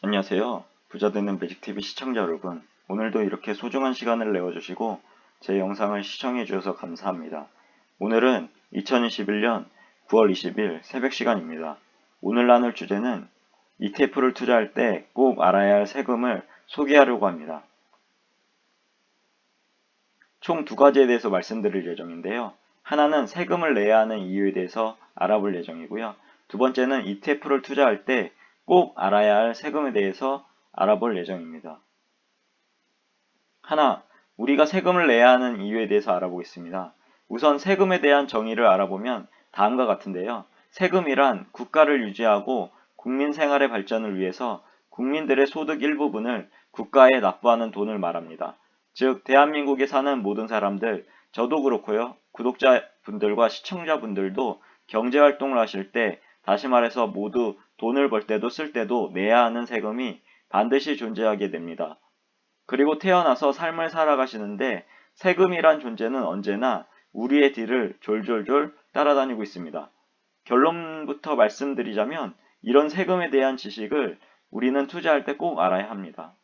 안녕하세요. 부자되는 매직TV 시청자 여러분. 오늘도 이렇게 소중한 시간을 내어주시고 제 영상을 시청해 주셔서 감사합니다. 오늘은 2021년 9월 20일 새벽 시간입니다. 오늘 나눌 주제는 ETF를 투자할 때 꼭 알아야 할 세금을 소개하려고 합니다. 총 두 가지에 대해서 말씀드릴 예정인데요. 하나는 세금을 내야 하는 이유에 대해서 알아볼 예정이고요. 두 번째는 ETF를 투자할 때 꼭 알아야 할 세금에 대해서 알아볼 예정입니다. 하나, 우리가 세금을 내야 하는 이유에 대해서 알아보겠습니다. 우선 세금에 대한 정의를 알아보면 다음과 같은데요. 세금이란 국가를 유지하고 국민 생활의 발전을 위해서 국민들의 소득 일부분을 국가에 납부하는 돈을 말합니다. 즉, 대한민국에 사는 모든 사람들, 저도 그렇고요. 구독자분들과 시청자분들도 경제활동을 하실 때 다시 말해서 모두 돈을 벌 때도 쓸 때도 내야 하는 세금이 반드시 존재하게 됩니다. 그리고 태어나서 삶을 살아가시는데 세금이란 존재는 언제나 우리의 뒤를 졸졸졸 따라다니고 있습니다. 결론부터 말씀드리자면 이런 세금에 대한 지식을 우리는 투자할 때 꼭 알아야 합니다.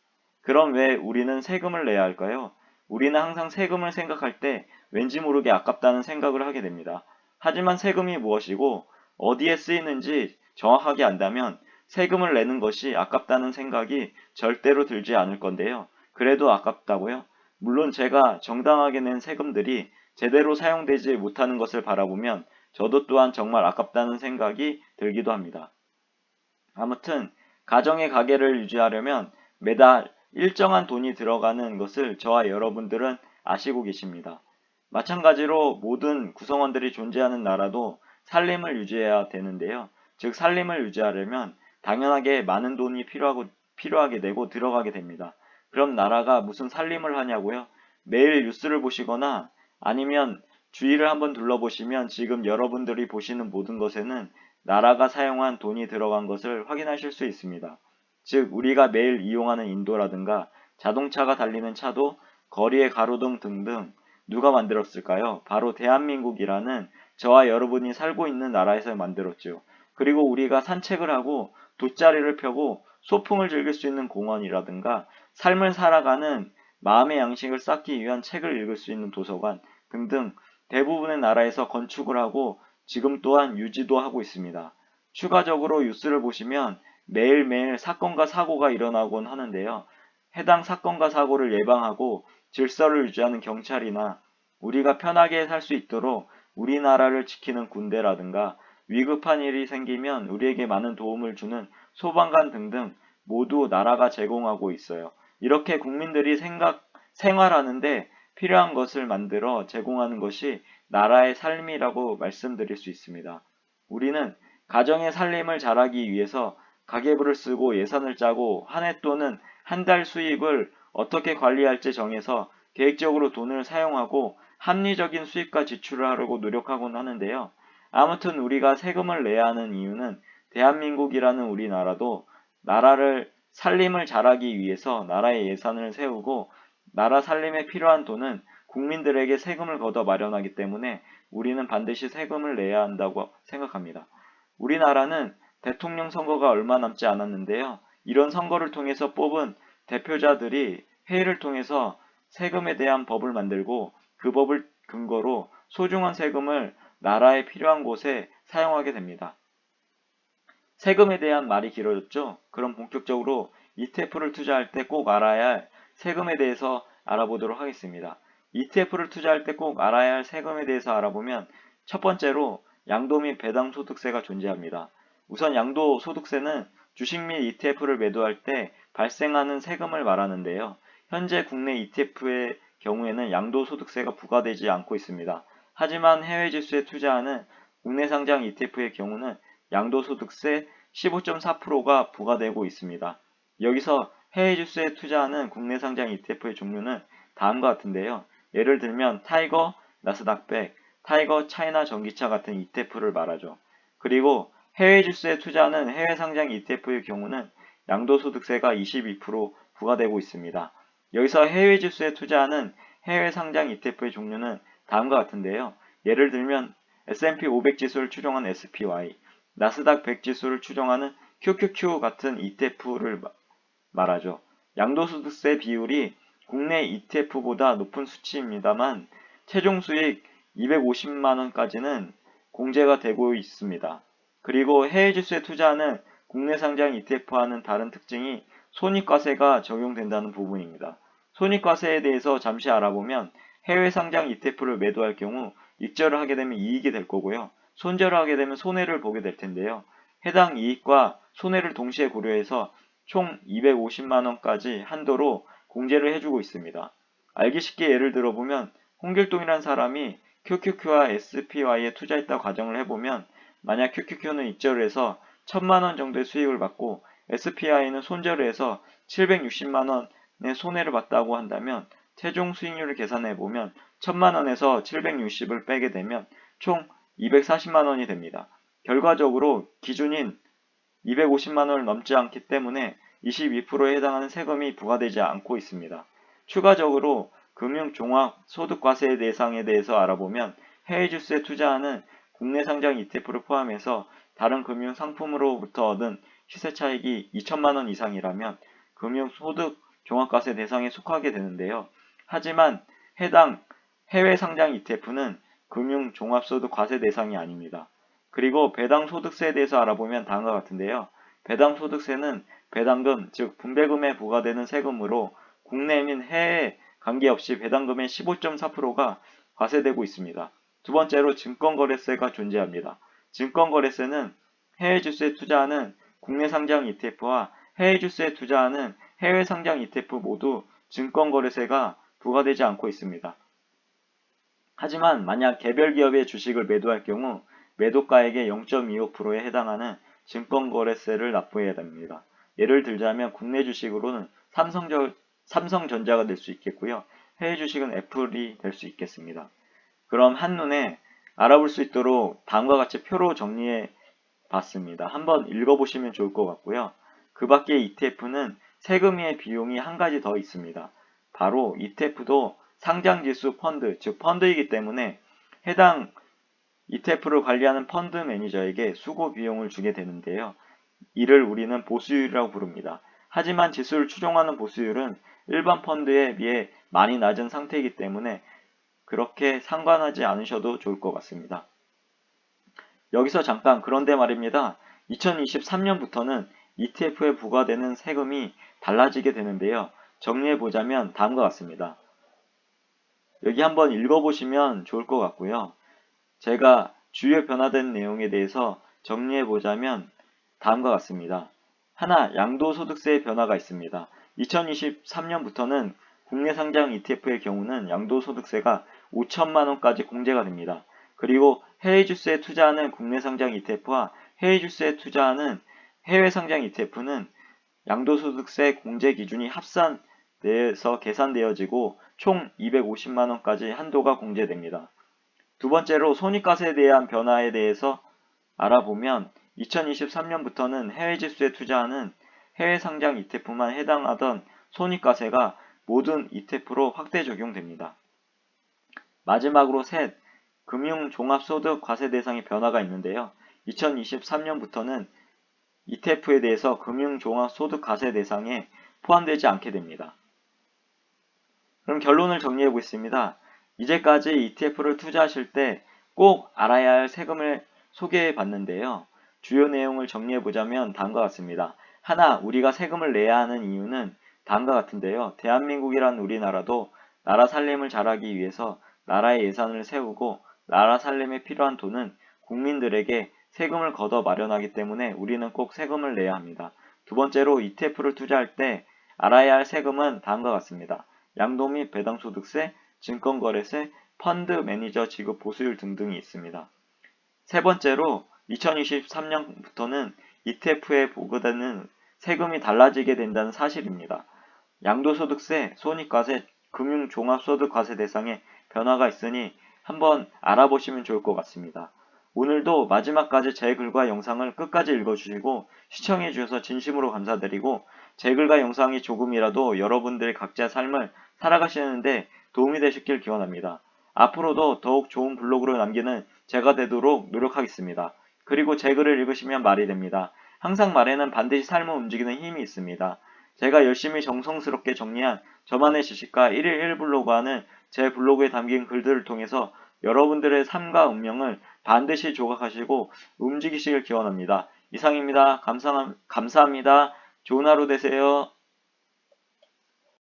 그럼 왜 우리는 세금을 내야 할까요? 우리는 항상 세금을 생각할 때 왠지 모르게 아깝다는 생각을 하게 됩니다. 하지만 세금이 무엇이고 어디에 쓰이는지 정확하게 안다면 세금을 내는 것이 아깝다는 생각이 절대로 들지 않을 건데요. 그래도 아깝다고요? 물론 제가 정당하게 낸 세금들이 제대로 사용되지 못하는 것을 바라보면 저도 또한 정말 아깝다는 생각이 들기도 합니다. 아무튼 가정의 가계를 유지하려면 매달 일정한 돈이 들어가는 것을 저와 여러분들은 아시고 계십니다. 마찬가지로 모든 구성원들이 존재하는 나라도 살림을 유지해야 되는데요. 즉 살림을 유지하려면 당연하게 많은 돈이 필요하게 되고 들어가게 됩니다. 그럼 나라가 무슨 살림을 하냐고요? 매일 뉴스를 보시거나 아니면 주위를 한번 둘러보시면 지금 여러분들이 보시는 모든 것에는 나라가 사용한 돈이 들어간 것을 확인하실 수 있습니다. 즉 우리가 매일 이용하는 인도라든가 자동차가 달리는 차도 거리의 가로등 등등 누가 만들었을까요? 바로 대한민국이라는 저와 여러분이 살고 있는 나라에서 만들었죠. 그리고 우리가 산책을 하고 돗자리를 펴고 소풍을 즐길 수 있는 공원이라든가 삶을 살아가는 마음의 양식을 쌓기 위한 책을 읽을 수 있는 도서관 등등 대부분의 나라에서 건축을 하고 지금 또한 유지도 하고 있습니다. 추가적으로 뉴스를 보시면 매일매일 사건과 사고가 일어나곤 하는데요. 해당 사건과 사고를 예방하고 질서를 유지하는 경찰이나 우리가 편하게 살 수 있도록 우리나라를 지키는 군대라든가 위급한 일이 생기면 우리에게 많은 도움을 주는 소방관 등등 모두 나라가 제공하고 있어요. 이렇게 국민들이 생활하는데 필요한 것을 만들어 제공하는 것이 나라의 삶이라고 말씀드릴 수 있습니다. 우리는 가정의 살림을 잘하기 위해서 가계부를 쓰고 예산을 짜고 한 해 또는 한 달 수입을 어떻게 관리할지 정해서 계획적으로 돈을 사용하고 합리적인 수입과 지출을 하려고 노력하곤 하는데요. 아무튼 우리가 세금을 내야 하는 이유는 대한민국이라는 우리나라도 나라를 살림을 잘하기 위해서 나라의 예산을 세우고 나라 살림에 필요한 돈은 국민들에게 세금을 걷어 마련하기 때문에 우리는 반드시 세금을 내야 한다고 생각합니다. 우리나라는 대통령 선거가 얼마 남지 않았는데요. 이런 선거를 통해서 뽑은 대표자들이 회의를 통해서 세금에 대한 법을 만들고 그 법을 근거로 소중한 세금을 나라에 필요한 곳에 사용하게 됩니다. 세금에 대한 말이 길어졌죠? 그럼 본격적으로 ETF를 투자할 때 꼭 알아야 할 세금에 대해서 알아보도록 하겠습니다. ETF를 투자할 때 꼭 알아야 할 세금에 대해서 알아보면 첫 번째로 양도 및 배당 소득세가 존재합니다. 우선 양도 소득세는 주식 및 ETF를 매도할 때 발생하는 세금을 말하는데요. 현재 국내 ETF의 경우에는 양도 소득세가 부과되지 않고 있습니다. 하지만 해외 지수에 투자하는 국내 상장 ETF의 경우는 양도소득세 15.4%가 부과되고 있습니다. 여기서 해외 지수에 투자하는 국내 상장 ETF의 종류는 다음과 같은데요. 예를 들면 타이거 나스닥 100, 타이거 차이나 전기차 같은 ETF를 말하죠. 그리고 해외 지수에 투자하는 해외 상장 ETF의 경우는 양도소득세가 22% 부과되고 있습니다. 여기서 해외 지수에 투자하는 해외 상장 ETF의 종류는 다음과 같은데요. 예를 들면 S&P 500 지수를 추종한 SPY, 나스닥 100 지수를 추종하는 QQQ 같은 ETF를 말하죠. 양도소득세 비율이 국내 ETF보다 높은 수치입니다만 최종 수익 250만원까지는 공제가 되고 있습니다. 그리고 해외 지수에 투자하는 국내 상장 ETF와는 다른 특징이 손익과세가 적용된다는 부분입니다. 손익과세에 대해서 잠시 알아보면 해외 상장 ETF를 매도할 경우 익절을 하게 되면 이익이 될 거고요. 손절을 하게 되면 손해를 보게 될 텐데요. 해당 이익과 손해를 동시에 고려해서 총 250만원까지 한도로 공제를 해주고 있습니다. 알기 쉽게 예를 들어보면 홍길동이라는 사람이 QQQ와 SPY에 투자했다 가정을 해보면 만약 QQQ는 익절을 해서 1000만원 정도의 수익을 받고 SPY는 손절을 해서 760만원의 손해를 봤다고 한다면 최종 수익률을 계산해보면 1000만원에서 760을 빼게 되면 총 240만원이 됩니다. 결과적으로 기준인 250만원을 넘지 않기 때문에 22%에 해당하는 세금이 부과되지 않고 있습니다. 추가적으로 금융종합소득과세 대상에 대해서 알아보면 해외 주스에 투자하는 국내 상장 ETF를 포함해서 다른 금융상품으로부터 얻은 시세차익이 2천만원 이상이라면 금융소득종합과세 대상에 속하게 되는데요. 하지만 해당 해외 상장 ETF는 금융종합소득과세 대상이 아닙니다. 그리고 배당소득세에 대해서 알아보면 다음과 같은데요. 배당소득세는 배당금, 즉 분배금에 부과되는 세금으로 국내 및 해외 관계없이 배당금의 15.4%가 과세되고 있습니다. 두 번째로 증권거래세가 존재합니다. 증권거래세는 해외 주스에 투자하는 국내 상장 ETF와 해외 주스에 투자하는 해외 상장 ETF 모두 증권거래세가 부과되지 않고 있습니다. 하지만 만약 개별 기업의 주식을 매도할 경우 매도가액의 0.25%에 해당하는 증권거래세를 납부해야 됩니다. 예를 들자면 국내 주식으로는 삼성전자가 될 수 있겠고요. 해외 주식은 애플이 될 수 있겠습니다. 그럼 한눈에 알아볼 수 있도록 다음과 같이 표로 정리해 봤습니다. 한번 읽어보시면 좋을 것 같고요. 그 밖에 ETF는 세금의 비용이 한 가지 더 있습니다. 바로 ETF도 상장지수 펀드, 즉 펀드이기 때문에 해당 ETF를 관리하는 펀드 매니저에게 수고 비용을 주게 되는데요. 이를 우리는 보수율이라고 부릅니다. 하지만 지수를 추종하는 보수율은 일반 펀드에 비해 많이 낮은 상태이기 때문에 그렇게 상관하지 않으셔도 좋을 것 같습니다. 여기서 잠깐 그런데 말입니다. 2023년부터는 ETF에 부과되는 세금이 달라지게 되는데요. 정리해보자면 다음과 같습니다. 여기 한번 읽어보시면 좋을 것 같고요. 제가 주요 변화된 내용에 대해서 정리해보자면 다음과 같습니다. 하나, 양도소득세의 변화가 있습니다. 2023년부터는 국내 상장 ETF의 경우는 양도소득세가 5천만원까지 공제가 됩니다. 그리고 해외 주스에 투자하는 국내 상장 ETF와 해외 주스에 투자하는 해외 상장 ETF는 양도소득세 공제 기준이 합산돼서 계산되어지고 총 250만원까지 한도가 공제됩니다. 두 번째로 손익과세에 대한 변화에 대해서 알아보면 2023년부터는 해외 지수에 투자하는 해외 상장 ETF만 해당하던 손익과세가 모든 ETF로 확대 적용됩니다. 마지막으로 셋, 금융종합소득 과세 대상의 변화가 있는데요. 2023년부터는 ETF에 대해서 금융종합소득 과세 대상에 포함되지 않게 됩니다. 그럼 결론을 정리해 보겠습니다. 이제까지 ETF를 투자하실 때 꼭 알아야 할 세금을 소개해 봤는데요. 주요 내용을 정리해 보자면 다음과 같습니다. 하나, 우리가 세금을 내야 하는 이유는 다음과 같은데요. 대한민국이란 우리나라도 나라 살림을 잘하기 위해서 나라의 예산을 세우고 나라 살림에 필요한 돈은 국민들에게 세금을 걷어 마련하기 때문에 우리는 꼭 세금을 내야 합니다. 두 번째로 ETF를 투자할 때 알아야 할 세금은 다음과 같습니다. 양도 및 배당소득세, 증권거래세, 펀드 매니저 지급 보수율 등등이 있습니다. 세 번째로 2023년부터는 ETF에 부과되는 세금이 달라지게 된다는 사실입니다. 양도소득세, 손익과세, 금융종합소득과세 대상에 변화가 있으니 한번 알아보시면 좋을 것 같습니다. 오늘도 마지막까지 제 글과 영상을 끝까지 읽어주시고 시청해주셔서 진심으로 감사드리고 제 글과 영상이 조금이라도 여러분들 각자의 삶을 살아가시는데 도움이 되셨길 기원합니다. 앞으로도 더욱 좋은 블로그를 남기는 제가 되도록 노력하겠습니다. 그리고 제 글을 읽으시면 말이 됩니다. 항상 말에는 반드시 삶을 움직이는 힘이 있습니다. 제가 열심히 정성스럽게 정리한 저만의 지식과 1일 1블로그 하는 제 블로그에 담긴 글들을 통해서 여러분들의 삶과 운명을 반드시 조각하시고 움직이시길 기원합니다. 이상입니다. 감사합니다. 좋은 하루 되세요.